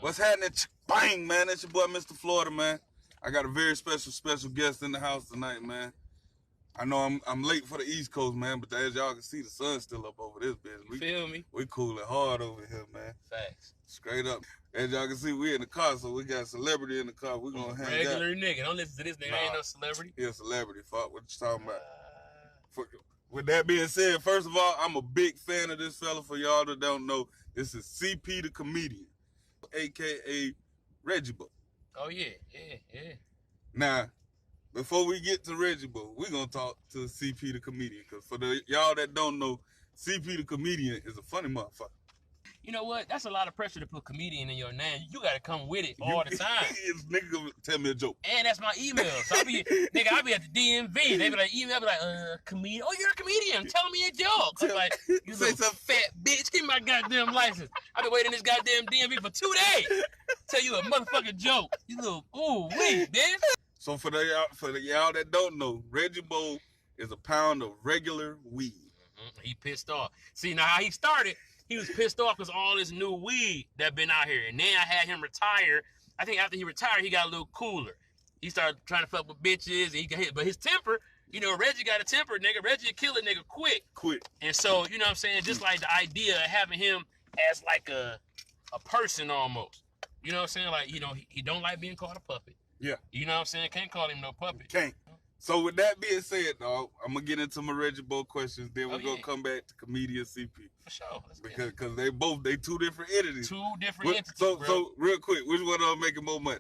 What's happening? Bang, man. It's your boy, Mr. Florida, man. I got a very special guest in the house tonight, man. I know I'm late for the East Coast, man, but as y'all can see, the sun's still up over this bitch. You feel me? We cooling hard over here, man. Facts. Straight up. As y'all can see, we in the car, so we got a celebrity in the car. We gonna hang out. Regular nigga. Don't listen to this nigga. Ain't no celebrity. He a celebrity. Fuck what you talking about. With that being said, first of all, I'm a big fan of this fella. For y'all that don't know, this is CP the Comedian, a.k.a. Reggie Boi. Oh, yeah. Now, before we get to Reggie Boi, we're going to talk to CP the Comedian. Because for y'all that don't know, CP the Comedian is a funny motherfucker. You know what? That's a lot of pressure to put comedian in your name. You got to come with it all the time. This nigga gonna tell me a joke. And that's my email. So I be at the DMV. They be like, email, be like, comedian. Oh, you're a comedian. Tell me a joke. I'm like, you little fat bitch. Give me my goddamn license. I've been waiting in this goddamn DMV for 2 days. Tell you a motherfucking joke. You little, wait, bitch. So for y'all that don't know, Reggie Boi is a pound of regular weed. Mm-hmm. He pissed off. See, now how he started, he was pissed off because all this new weed that been out here. And then I had him retire. I think after he retired, he got a little cooler. He started trying to fuck with bitches. And he got hit. But his temper, you know, Reggie got a temper, nigga. Reggie will kill a nigga quick. And so, you know what I'm saying? Just like the idea of having him as like a person almost. You know what I'm saying? Like, you know, he don't like being called a puppet. Yeah. You know what I'm saying? Can't call him no puppet. Can't. So with that being said, dog, I'm going to get into my Reggie Boi questions. Then we're going to come back to comedian CP. For sure. Because they two different entities. Two different entities, So real quick, which one of them making more money?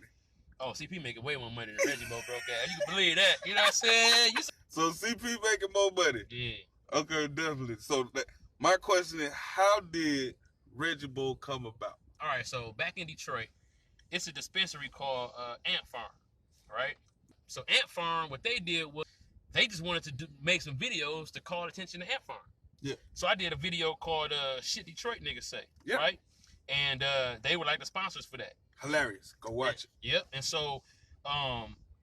Oh, CP making way more money than Reggie Boi broke ass. You can believe that. You know what I'm saying? So CP making more money? Yeah. Okay, definitely. So my question is, how did Reggie Boi come about? All right, so back in Detroit, it's a dispensary called Ant Farm, right? So Ant Farm, what they did was they just wanted to make some videos to call attention to Ant Farm. Yeah. So I did a video called Shit Detroit Niggas Say, yeah. Right? And they were like the sponsors for that. Hilarious. Go watch it. Yep. And so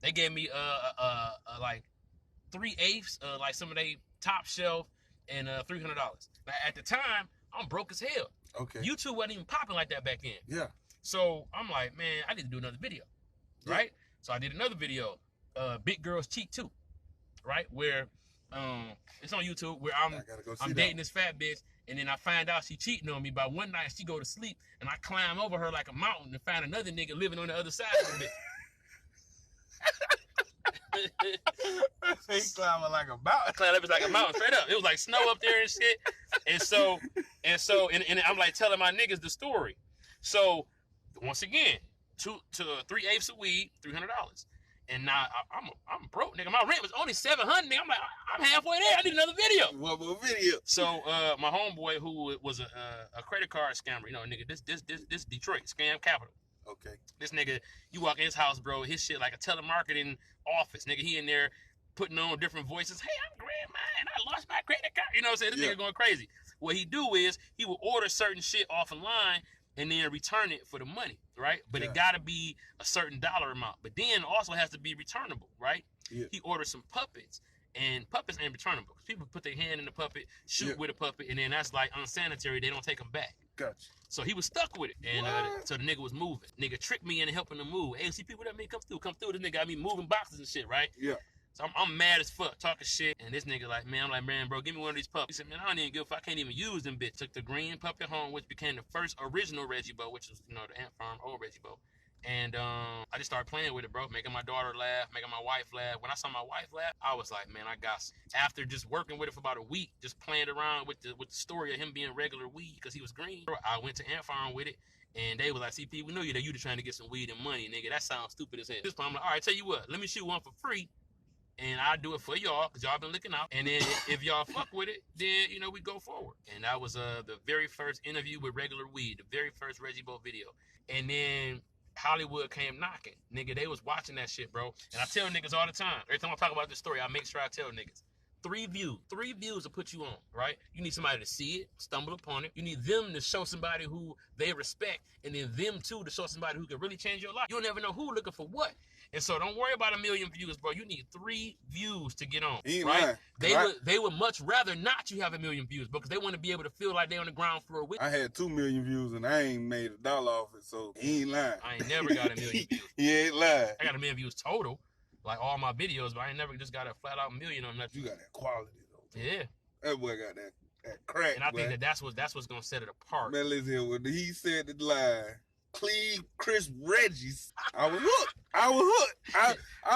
they gave me like 3/8, like some of they top shelf and $300. Now at the time, I'm broke as hell. Okay. YouTube wasn't even popping like that back then. Yeah. So I'm like, man, I need to do another video, right? So I did another video, Big Girls Cheat Too, right? Where it's on YouTube where I'm dating this fat bitch, and then I find out she cheating on me. By one night she go to sleep, and I climb over her like a mountain and find another nigga living on the other side of the bitch. He climbing like a mountain. Climbing up like a mountain, straight up. It was like snow up there and shit. And so I'm like telling my niggas the story. So once again, 3/8 of weed, $300. And now I'm broke, nigga. My rent was only $700, nigga. I'm like, I'm halfway there. I need another video. One more video. So my homeboy, who was a credit card scammer, you know, nigga, this Detroit scam capital. Okay. This nigga, you walk in his house, bro, his shit like a telemarketing office, nigga. He in there putting on different voices. Hey, I'm grandma, and I lost my credit card. You know what I'm saying? This nigga going crazy. What he do is he will order certain shit off the line and then return it for the money, right? But it gotta be a certain dollar amount. But then also has to be returnable, right? Yeah. He orders some puppets, and puppets ain't returnable. People put their hand in the puppet, shoot with a puppet, and then that's like unsanitary. They don't take them back. Gotcha. So he was stuck with it, and so the nigga was moving. Nigga tricked me into helping him move. Hey, see people that mean come through. This nigga got me moving boxes and shit, right? Yeah. So I'm mad as fuck, talking shit, and this nigga like, man, I'm like, man, bro, give me one of these puppies. He said, man, I don't even give a fuck. I can't even use them bitch. Took the green puppy home, which became the first original Reggie Boi, which is, you know, the Ant Farm old Reggie Boi. And I just started playing with it, bro, making my daughter laugh, making my wife laugh. When I saw my wife laugh, I was like, man, I got some. After just working with it for about a week, just playing around with the story of him being regular weed because he was green, I went to Ant Farm with it. And they were like, CP, we know you that you just trying to get some weed and money, nigga. That sounds stupid as hell. This point, I'm like, all right, tell you what, let me shoot one for free. And I'll do it for y'all, because y'all been looking out. And then if y'all fuck with it, then, you know, we go forward. And that was the very first interview with regular weed, the very first Reggie Boi video. And then Hollywood came knocking. Nigga, they was watching that shit, bro. And I tell niggas all the time. Every time I talk about this story, I make sure I tell niggas. 3 views. 3 views to put you on, right? You need somebody to see it, stumble upon it. You need them to show somebody who they respect, and then them too to show somebody who can really change your life. You'll never know who looking for what. And so don't worry about 1 million views, bro. You need 3 views to get on, right? They would much rather not you have 1 million views because they want to be able to feel like they on the ground floor with you. I had 2 million views and I ain't made $1 off it, so he ain't lying. I ain't never got 1 million views. He ain't lying. I got 1 million views total, like all my videos, but I ain't never just got a flat out million on nothing. You got that quality though. Yeah. That boy got that crack. And I think that's what's gonna set it apart. Man, listen here. When he said the line, clean Chris Reggie's, I was hooked. I was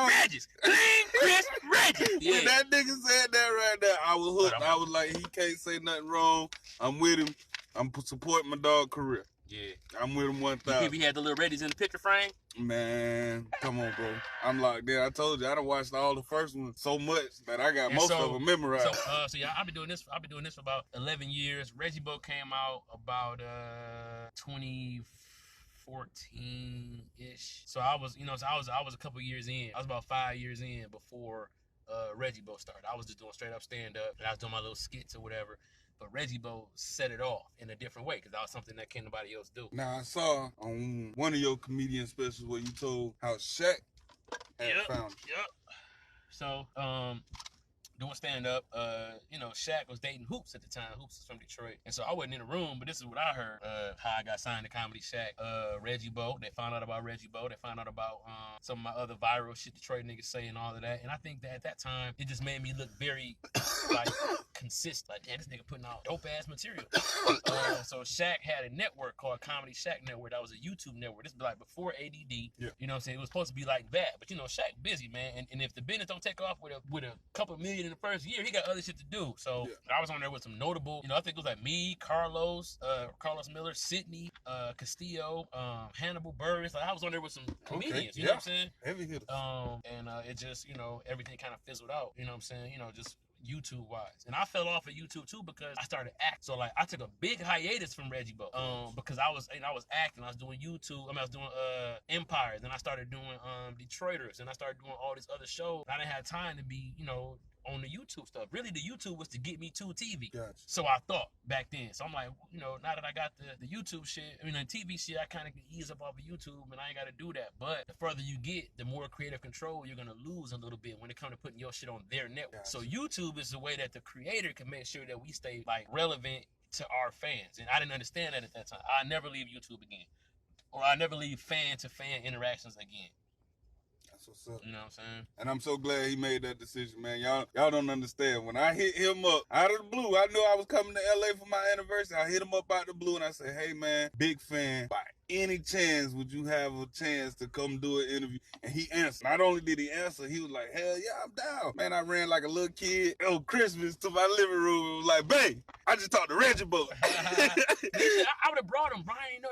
Reggie's. Clean Chris Reggie. Yeah. When that nigga said that right there, I was hooked. I was like, he can't say nothing wrong. I'm with him. I'm supporting my dog career. Yeah. I'm with him 1,000. He had the little Reggies in the picture frame? Man, come on, bro. I'm locked in. I told you, I done watched all the first ones so much that I got most of them memorized. So yeah, I've been doing this for about 11 years. Reggie Boi came out about 2014-ish. So I was a couple years in. I was about 5 years in before Reggie Boi started. I was just doing straight up stand up, and I was doing my little skits or whatever. But Reggie Boi set it off in a different way because that was something that can't nobody else do. Now, I saw on one of your comedian specials where you told how Shaq had found you. Yep. So, doing stand up, Shaq was dating Hoops at the time. Hoops was from Detroit. And so I wasn't in the room, but this is what I heard. How I got signed to Comedy Shack. Reggie Boi, they found out about Reggie Boi. They found out about some of my other viral shit Detroit niggas say and all of that. And I think that at that time, it just made me look very, consistent. Like, damn, this nigga putting out dope-ass material. So Shaq had a network called Comedy Shack Network. That was a YouTube network. This was like before ADD. Yeah. You know what I'm saying? It was supposed to be like that. But, Shaq busy, man. And if the business don't take off with a couple million in the first year, he got other shit to do. So I was on there with some notable, I think it was like me, Carlos Miller, Sidney, Castillo, Hannibal Burris. Like I was on there with some comedians, you know what I'm saying? Heavy hitters. And it just, everything kind of fizzled out, you know what I'm saying? Just YouTube wise. And I fell off of YouTube too because I started acting. So like I took a big hiatus from Reggie Boi. Because I was acting, I was doing YouTube, I was doing Empires, and I started doing Detroiters, and I started doing all these other shows. I didn't have time to be, on the YouTube stuff. Really, the YouTube was to get me to TV. Gotcha. So I thought back then. So I'm like, now that I got the YouTube shit, the TV shit, I kind of can ease up off of YouTube, and I ain't got to do that. But the further you get, the more creative control you're going to lose a little bit when it comes to putting your shit on their network. Gotcha. So YouTube is the way that the creator can make sure that we stay relevant to our fans. And I didn't understand that at that time. I never leave YouTube again. Or I never leave fan-to-fan interactions again. What's up. You know what I'm saying? And I'm so glad he made that decision, man. Y'all don't understand. When I hit him up out of the blue, I knew I was coming to LA for my anniversary. I hit him up out of the blue and I said, hey man, big fan. By any chance would you have a chance to come do an interview? And he answered. Not only did he answer, he was like, hell yeah, I'm down. Man, I ran like a little kid on Christmas to my living room and was like, babe, I just talked to Reggie Boi. I would have brought him, Brian.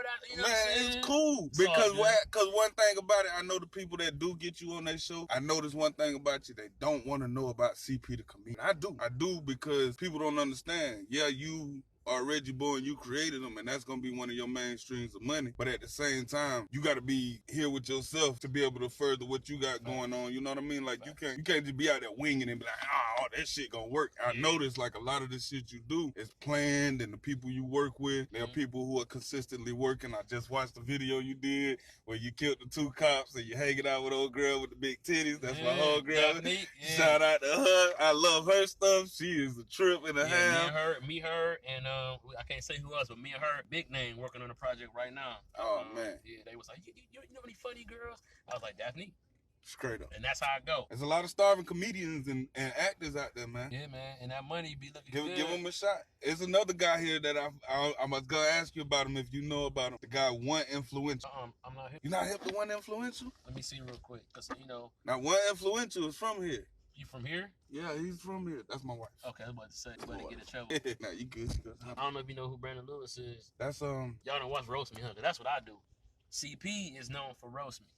It's cool. Because one thing about it, I know the people that do get you on their show, I notice one thing about you, they don't want to know about CP the comedian. I do because people don't understand. Yeah, you are Reggie Boi and you created them, and that's gonna be one of your main streams of money. But at the same time, you gotta be here with yourself to be able to further what you got going on. You know what I mean? Like you can't just be out there winging and be like, oh, that shit gonna work. I notice like a lot of the shit you do is planned, and the people you work with, there are people who are consistently working. I just watched the video you did where you killed the 2 cops and you hanging out with old girl with the big titties. That's my whole girl. Shout out to her. I love her stuff. She is a trip and a half. Me, her, and I can't say who else, but me and her, big name, working on a project right now. Oh man. Yeah, they was like, you know any funny girls? I was like, Daphne. Straight up. And that's how I go. There's a lot of starving comedians and actors out there, man. Yeah, man. And that money be looking good. Give them a shot. There's another guy here that I was going to ask you about him if you know about him. The guy, One Influential. I'm not hip. You not hip to One Influential? Let me see real quick. Because, Now, One Influential is from here. You from here? Yeah, he's from here. That's my wife. Okay, I was about to say, you better get in trouble. Nah, you good. I don't know if you know who Brandon Lewis is. That's, Y'all don't watch Roast Me, huh? Because that's what I do. CP is known for Roast Me.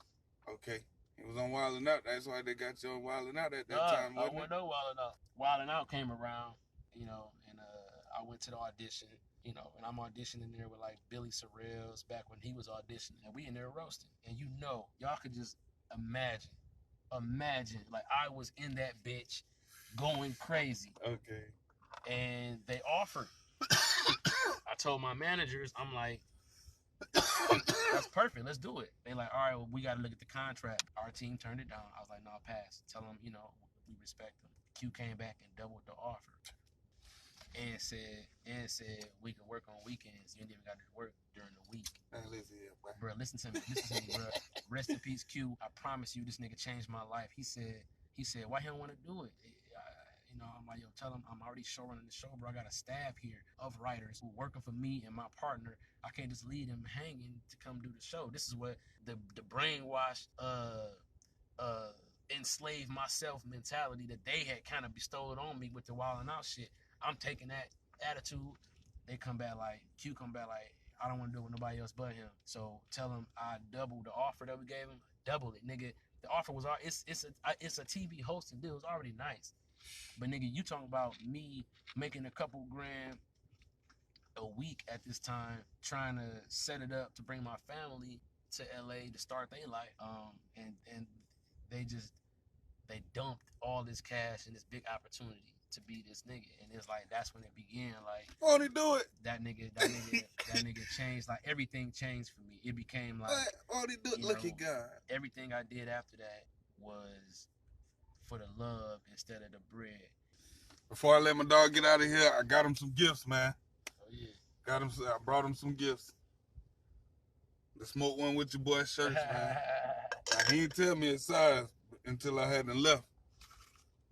Okay. It was on Wildin' Out. That's why they got you on Wildin' Out at that time, wasn't it? No Wildin' Out. Wildin' Out came around, and I went to the audition, and I'm auditioning there with like Billy Sorrells back when he was auditioning, and we in there roasting. And y'all could just imagine, like I was in that bitch going crazy. Okay. And they offered. I told my managers, I'm like, that's perfect. Let's do it. They like, all right, well, we got to look at the contract. Our team turned it down. I was like, no, pass. Tell them, we respect them. Q came back and doubled the offer. And said we can work on weekends. You ain't even got to work during the week. Bro, listen to me, bro. Rest in peace, Q. I promise you, this nigga changed my life. He said, why he don't want to do it? I'm like, yo, tell him I'm already show running the show, bro. I got a staff here of writers who working for me and my partner. I can't just leave them hanging to come do the show. This is what the brainwashed, enslaved myself mentality that they had kind of bestowed on me with the wilding out shit. I'm taking that attitude. They come back like, Q come back like, I don't want to do it with nobody else but him. So tell him I doubled the offer that we gave him. Double it, nigga. The offer was, it's a TV hosting deal. It was already nice. But nigga, you talking about me making a couple grand a week at this time, trying to set it up to bring my family to LA to start their life. And they dumped all this cash and this big opportunity to be this nigga. And it's like, that's when it began. Like, won't he do it? That nigga changed. Like, everything changed for me. It became like, won't he do it? Look at God. Everything I did after that was for the love instead of the bread. Before I let my dog get out of here, I got him some gifts, man. Oh yeah. I brought him some gifts. The Smoke One With Your Boy shirts, man. Now, he didn't tell me his size until I hadn't left.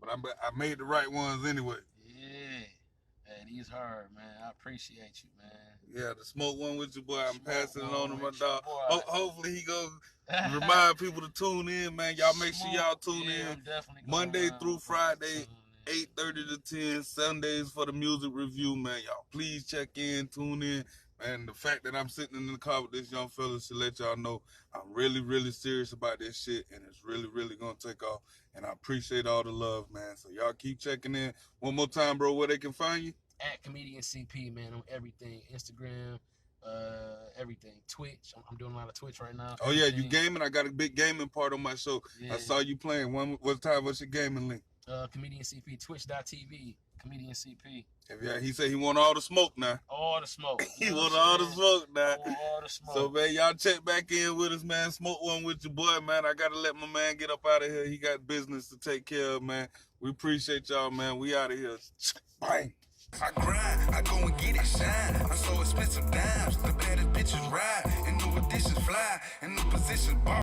But I made the right ones anyway. Yeah. Hey, these hard, man. I appreciate you, man. Yeah, the Smoke One With Your Boy. I'm passing it on to my dog. Hopefully he goes remind people to tune in, man. Y'all make sure y'all tune in. Monday through Friday, 8:30 to 10. Sundays for the music review, man. Y'all please check in, tune in. And the fact that I'm sitting in the car with this young fella should let y'all know I'm really, really serious about this shit, and it's really, really gonna take off. And I appreciate all the love, man. So y'all keep checking in. One more time, bro, where they can find you? At Comedian CP, man, on everything. Instagram, everything. Twitch. I'm doing a lot of Twitch right now. Oh, yeah, you gaming? I got a big gaming part on my show. Yeah. I saw you playing. What's your gaming link? Comedian CP, twitch.tv, Comedian CP. Yeah, he said he want all the smoke now. All the smoke. He want all the smoke now. All the smoke. So, man, y'all check back in with us, man. Smoke One With Your Boy, man. I got to let my man get up out of here. He got business to take care of, man. We appreciate y'all, man. We out of here. Bang. I grind, I go and get it shine. I'm so expensive dimes, the baddest bitches ride, and new additions fly, and new positions bar.